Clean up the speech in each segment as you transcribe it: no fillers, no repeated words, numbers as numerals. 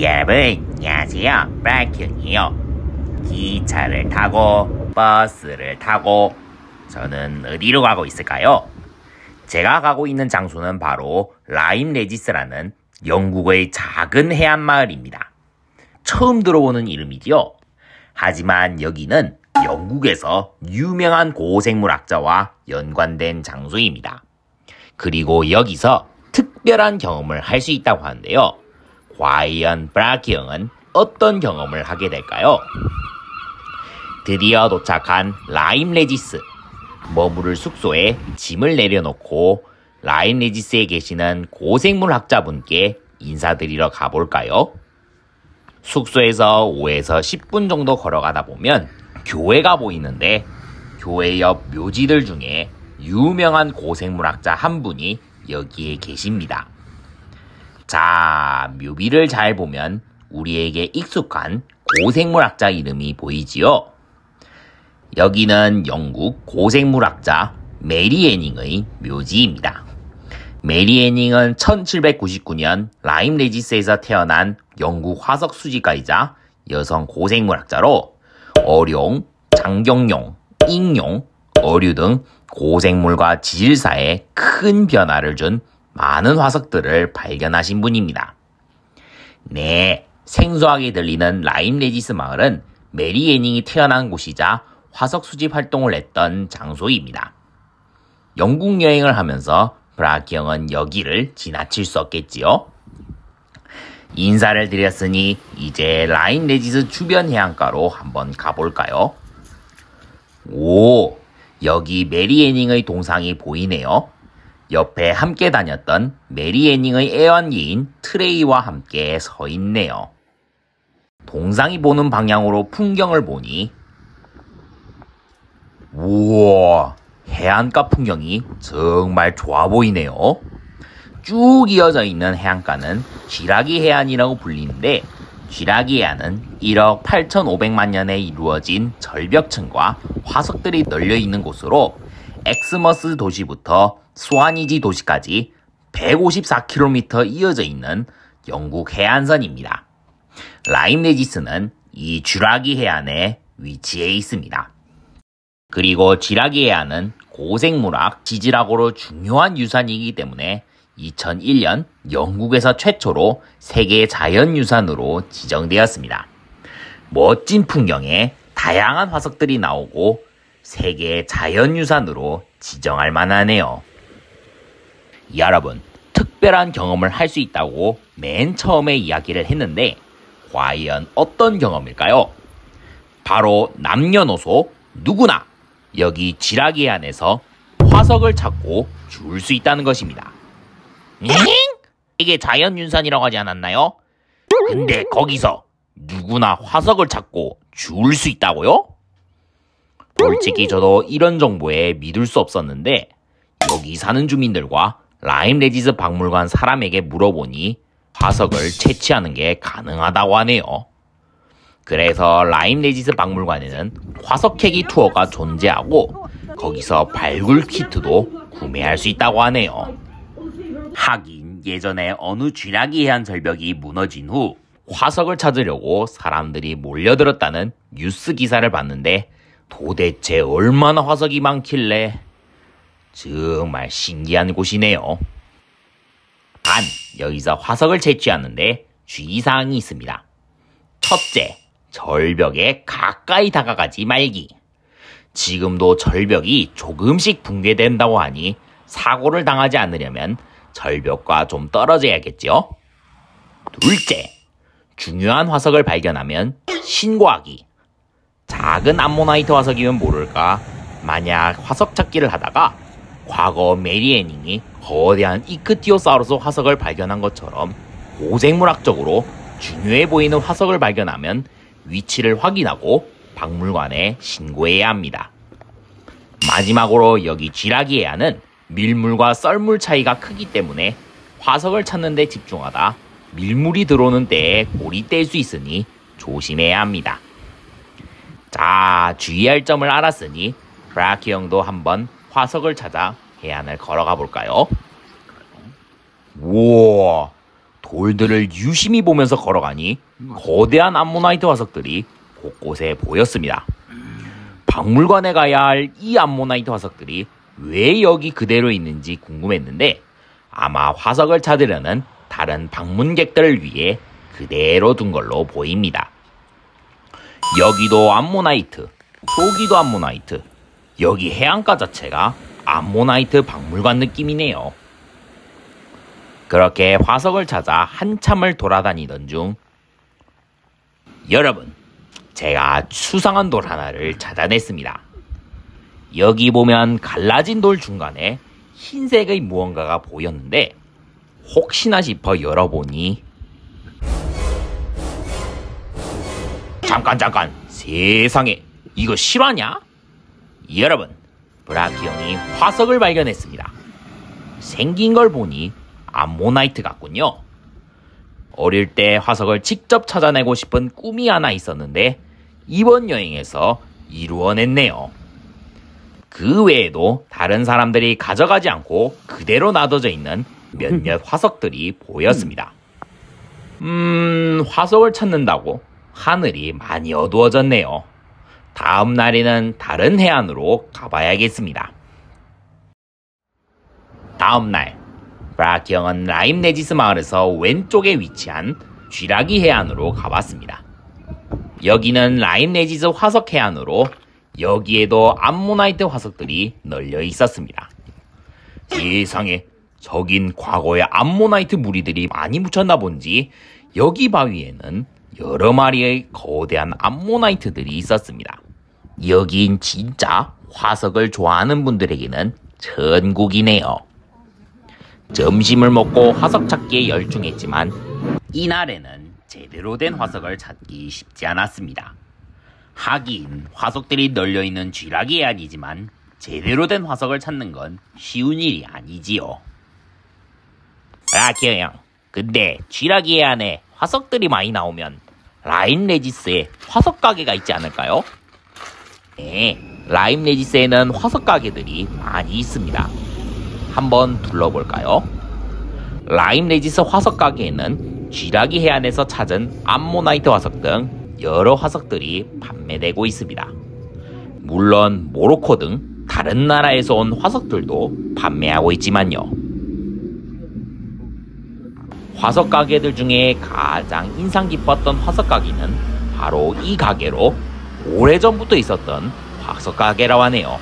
여러분, 안녕하세요. 브라키형이에요. 기차를 타고 버스를 타고 저는 어디로 가고 있을까요? 제가 가고 있는 장소는 바로 라임 레지스라는 영국의 작은 해안 마을입니다. 처음 들어보는 이름이지요. 하지만 여기는 영국에서 유명한 고생물학자와 연관된 장소입니다. 그리고 여기서 특별한 경험을 할 수 있다고 하는데요. 과연 브라키 형은 어떤 경험을 하게 될까요? 드디어 도착한 라임 레지스. 머무를 숙소에 짐을 내려놓고 라임 레지스에 계시는 고생물학자분께 인사드리러 가볼까요? 숙소에서 5에서 10분 정도 걸어가다 보면 교회가 보이는데 교회 옆 묘지들 중에 유명한 고생물학자 한 분이 여기에 계십니다. 자, 묘비를 잘 보면 우리에게 익숙한 고생물학자 이름이 보이지요? 여기는 영국 고생물학자 메리 애닝의 묘지입니다. 메리 애닝은 1799년 라임 레지스에서 태어난 영국 화석 수집가이자 여성 고생물학자로 어룡, 장경용, 익룡, 어류 등 고생물과 지질사에 큰 변화를 준 많은 화석들을 발견하신 분입니다. 네, 생소하게 들리는 라임 레지스 마을은 메리 애닝이 태어난 곳이자 화석 수집 활동을 했던 장소입니다. 영국 여행을 하면서 브라키 형은 여기를 지나칠 수 없겠지요? 인사를 드렸으니 이제 라임 레지스 주변 해안가로 한번 가볼까요? 오, 여기 메리 애닝의 동상이 보이네요. 옆에 함께 다녔던 메리 애닝의 애완기인 트레이와 함께 서 있네요. 동상이 보는 방향으로 풍경을 보니 우와, 해안가 풍경이 정말 좋아 보이네요. 쭉 이어져 있는 해안가는 쥐라기 해안이라고 불리는데 쥐라기 해안은 1억 8,500만 년에 이루어진 절벽층과 화석들이 널려있는 곳으로 엑스머스 도시부터 스와니지 도시까지 154km 이어져 있는 영국 해안선입니다. 라임 레지스는 이 쥐라기 해안에 위치해 있습니다. 그리고 쥐라기 해안은 고생물학, 지질학으로 중요한 유산이기 때문에 2001년 영국에서 최초로 세계 자연유산으로 지정되었습니다. 멋진 풍경에 다양한 화석들이 나오고 세계 자연유산으로 지정할 만하네요. 여러분, 특별한 경험을 할 수 있다고 맨 처음에 이야기를 했는데 과연 어떤 경험일까요? 바로 남녀노소 누구나 여기 쥐라기 해안에서 화석을 찾고 줄 수 있다는 것입니다. 이게 자연유산이라고 하지 않았나요? 근데 거기서 누구나 화석을 찾고 줄 수 있다고요? 솔직히 저도 이런 정보에 믿을 수 없었는데 여기 사는 주민들과 라임 레지스 박물관 사람에게 물어보니 화석을 채취하는 게 가능하다고 하네요. 그래서 라임 레지스 박물관에는 화석캐기 투어가 존재하고 거기서 발굴 키트도 구매할 수 있다고 하네요. 하긴 예전에 어느 쥐라기 해안 절벽이 무너진 후 화석을 찾으려고 사람들이 몰려들었다는 뉴스 기사를 봤는데 도대체 얼마나 화석이 많길래 정말 신기한 곳이네요. 단, 여기서 화석을 채취하는데 주의사항이 있습니다. 첫째, 절벽에 가까이 다가가지 말기. 지금도 절벽이 조금씩 붕괴된다고 하니 사고를 당하지 않으려면 절벽과 좀 떨어져야겠죠? 둘째, 중요한 화석을 발견하면 신고하기. 작은 암모나이트 화석이면 모를까 만약 화석 찾기를 하다가 과거 메리 애닝이 거대한 이크티오사우루스 화석을 발견한 것처럼 고생물학적으로 중요해 보이는 화석을 발견하면 위치를 확인하고 박물관에 신고해야 합니다. 마지막으로 여기 쥐라기 해안은 밀물과 썰물 차이가 크기 때문에 화석을 찾는 데 집중하다 밀물이 들어오는 때에 골이 뗄 수 있으니 조심해야 합니다. 자, 주의할 점을 알았으니 브라키 형도 한번 화석을 찾아 해안을 걸어가 볼까요? 우와, 돌들을 유심히 보면서 걸어가니 거대한 암모나이트 화석들이 곳곳에 보였습니다. 박물관에 가야 할 이 암모나이트 화석들이 왜 여기 그대로 있는지 궁금했는데 아마 화석을 찾으려는 다른 방문객들을 위해 그대로 둔 걸로 보입니다. 여기도 암모나이트, 저기도 암모나이트, 여기 해안가 자체가 암모나이트 박물관 느낌이네요. 그렇게 화석을 찾아 한참을 돌아다니던 중 여러분, 제가 수상한 돌 하나를 찾아냈습니다. 여기 보면 갈라진 돌 중간에 흰색의 무언가가 보였는데 혹시나 싶어 열어보니 잠깐 세상에 이거 실화냐? 여러분, 브라키 형이 화석을 발견했습니다. 생긴 걸 보니 암모나이트 같군요. 어릴 때 화석을 직접 찾아내고 싶은 꿈이 하나 있었는데 이번 여행에서 이루어냈네요. 그 외에도 다른 사람들이 가져가지 않고 그대로 놔둬져 있는 몇몇 화석들이 보였습니다. 화석을 찾는다고 하늘이 많이 어두워졌네요. 다음 날에는 다른 해안으로 가봐야겠습니다. 다음 날, 브라키 형은 라임레지스 마을에서 왼쪽에 위치한 쥐라기 해안으로 가봤습니다. 여기는 라임레지스 화석 해안으로 여기에도 암모나이트 화석들이 널려 있었습니다. 세상에, 저긴 과거에 암모나이트 무리들이 많이 묻혔나 본지 여기 바위에는 여러 마리의 거대한 암모나이트들이 있었습니다. 여긴 진짜 화석을 좋아하는 분들에게는 천국이네요. 점심을 먹고 화석 찾기에 열중했지만 이날에는 제대로 된 화석을 찾기 쉽지 않았습니다. 하긴 화석들이 널려있는 쥐라기 해안이지만 제대로 된 화석을 찾는 건 쉬운 일이 아니지요. 브라키 형, 근데 쥐라기 해안에 화석들이 많이 나오면 라임레지스에 화석 가게가 있지 않을까요? 네, 라임레지스에는 화석 가게들이 많이 있습니다. 한번 둘러볼까요? 라임레지스 화석 가게에는 쥐라기 해안에서 찾은 암모나이트 화석 등 여러 화석들이 판매되고 있습니다. 물론 모로코 등 다른 나라에서 온 화석들도 판매하고 있지만요. 화석 가게들 중에 가장 인상 깊었던 화석 가게는 바로 이 가게로 오래전부터 있었던 화석 가게라고 하네요.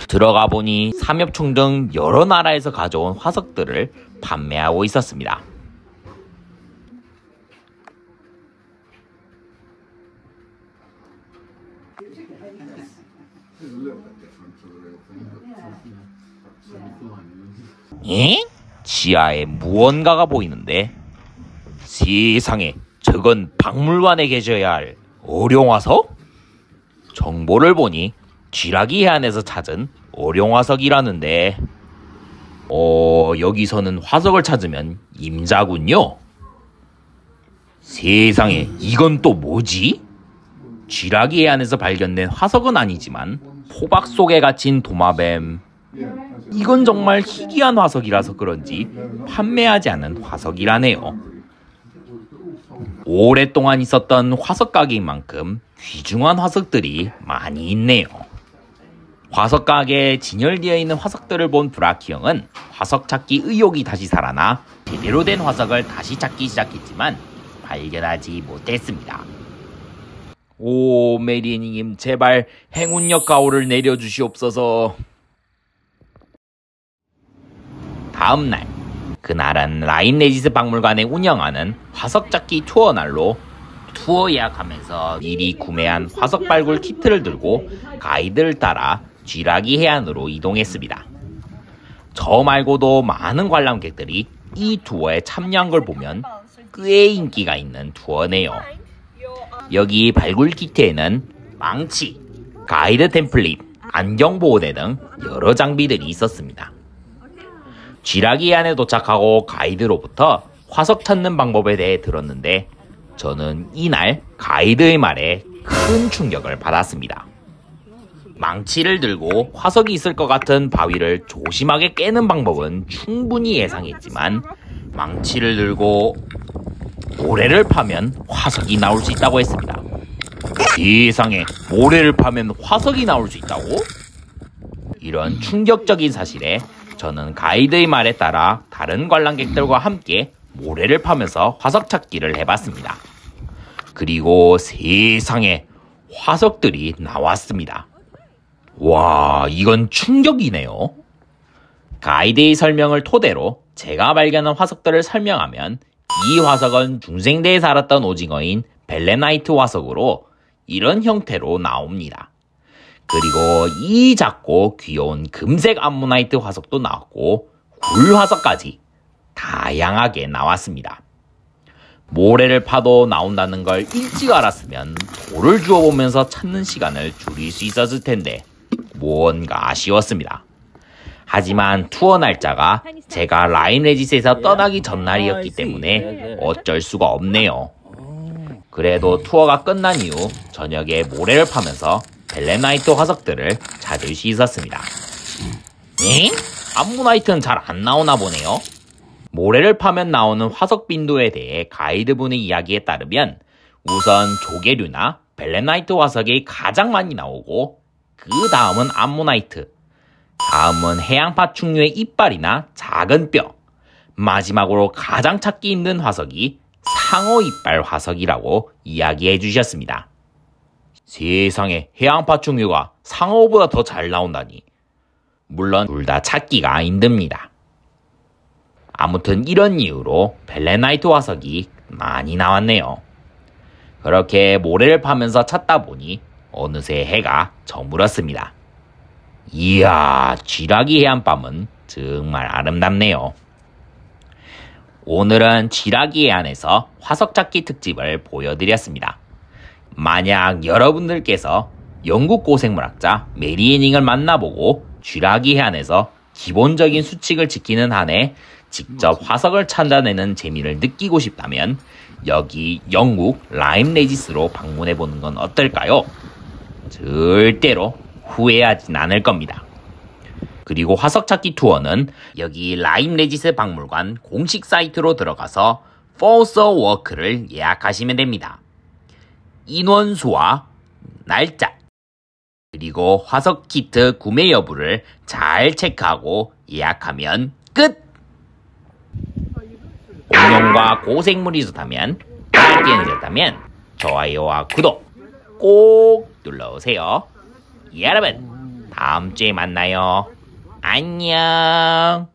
들어가 보니 삼엽충 등 여러 나라에서 가져온 화석들을 판매하고 있었습니다. 에? 지하에 무언가가 보이는데 세상에, 저건 박물관에 계셔야 할 어룡화석? 정보를 보니 쥐라기 해안에서 찾은 어룡화석이라는데 여기서는 화석을 찾으면 임자군요. 세상에, 이건 또 뭐지? 쥐라기 해안에서 발견된 화석은 아니지만 포박 속에 갇힌 도마뱀, 이건 정말 희귀한 화석이라서 그런지 판매하지 않은 화석이라네요. 오랫동안 있었던 화석 가게인 만큼 귀중한 화석들이 많이 있네요. 화석 가게에 진열되어 있는 화석들을 본 브라키 형은 화석 찾기 의욕이 다시 살아나 제대로 된 화석을 다시 찾기 시작했지만 발견하지 못했습니다. 오, 메리님, 제발 행운력 가오를 내려주시옵소서. 다음날, 그날은 라임레지스 박물관에 운영하는 화석 찾기 투어 날로 투어 예약하면서 미리 구매한 화석 발굴 키트를 들고 가이드를 따라 쥐라기 해안으로 이동했습니다. 저 말고도 많은 관람객들이 이 투어에 참여한 걸 보면 꽤 인기가 있는 투어네요. 여기 발굴 키트에는 망치, 가이드 템플릿, 안경보호대 등 여러 장비들이 있었습니다. 쥐라기 해안에 도착하고 가이드로부터 화석 찾는 방법에 대해 들었는데 저는 이날 가이드의 말에 큰 충격을 받았습니다. 망치를 들고 화석이 있을 것 같은 바위를 조심하게 깨는 방법은 충분히 예상했지만 망치를 들고 모래를 파면 화석이 나올 수 있다고 했습니다. 세상에, 모래를 파면 화석이 나올 수 있다고? 이런 충격적인 사실에 저는 가이드의 말에 따라 다른 관람객들과 함께 모래를 파면서 화석 찾기를 해봤습니다. 그리고 세상에, 화석들이 나왔습니다. 와, 이건 충격이네요. 가이드의 설명을 토대로 제가 발견한 화석들을 설명하면, 이 화석은 중생대에 살았던 오징어인 벨레나이트 화석으로 이런 형태로 나옵니다. 그리고 이 작고 귀여운 금색 암모나이트 화석도 나왔고 굴 화석까지 다양하게 나왔습니다. 모래를 파도 나온다는 걸 일찍 알았으면 돌을 주워보면서 찾는 시간을 줄일 수 있었을 텐데 뭔가 아쉬웠습니다. 하지만 투어 날짜가 제가 라임 레지스에서 떠나기 전날이었기 때문에 어쩔 수가 없네요. 그래도 투어가 끝난 이후 저녁에 모래를 파면서 벨레나이트 화석들을 찾을 수 있었습니다. 엥? 암모나이트는 잘 안 나오나 보네요. 모래를 파면 나오는 화석 빈도에 대해 가이드분의 이야기에 따르면 우선 조개류나 벨레나이트 화석이 가장 많이 나오고 그 다음은 암모나이트, 다음은 해양파충류의 이빨이나 작은 뼈, 마지막으로 가장 찾기 힘든 화석이 상어 이빨 화석이라고 이야기해 주셨습니다. 세상에, 해양파충류가 상어보다 더 잘 나온다니. 물론 둘 다 찾기가 힘듭니다. 아무튼 이런 이유로 벨레나이트 화석이 많이 나왔네요. 그렇게 모래를 파면서 찾다 보니 어느새 해가 저물었습니다. 이야, 쥐라기 해안밤은 정말 아름답네요. 오늘은 쥐라기 해안에서 화석 찾기 특집을 보여드렸습니다. 만약 여러분들께서 영국 고생물학자 메리 애닝을 만나보고 쥐라기 해안에서 기본적인 수칙을 지키는 한에 직접 화석을 찾아내는 재미를 느끼고 싶다면 여기 영국 라임 레지스로 방문해보는 건 어떨까요? 절대로 후회하진 않을 겁니다. 그리고 화석 찾기 투어는 여기 라임 레지스 박물관 공식 사이트로 들어가서 포서 워크를 예약하시면 됩니다. 인원수와 날짜, 그리고 화석 키트 구매 여부를 잘 체크하고 예약하면 끝! 공룡과 고생물이 좋다면, 알게 되셨다면 좋아요와 구독 꼭 눌러오세요. 여러분, 다음 주에 만나요. 안녕.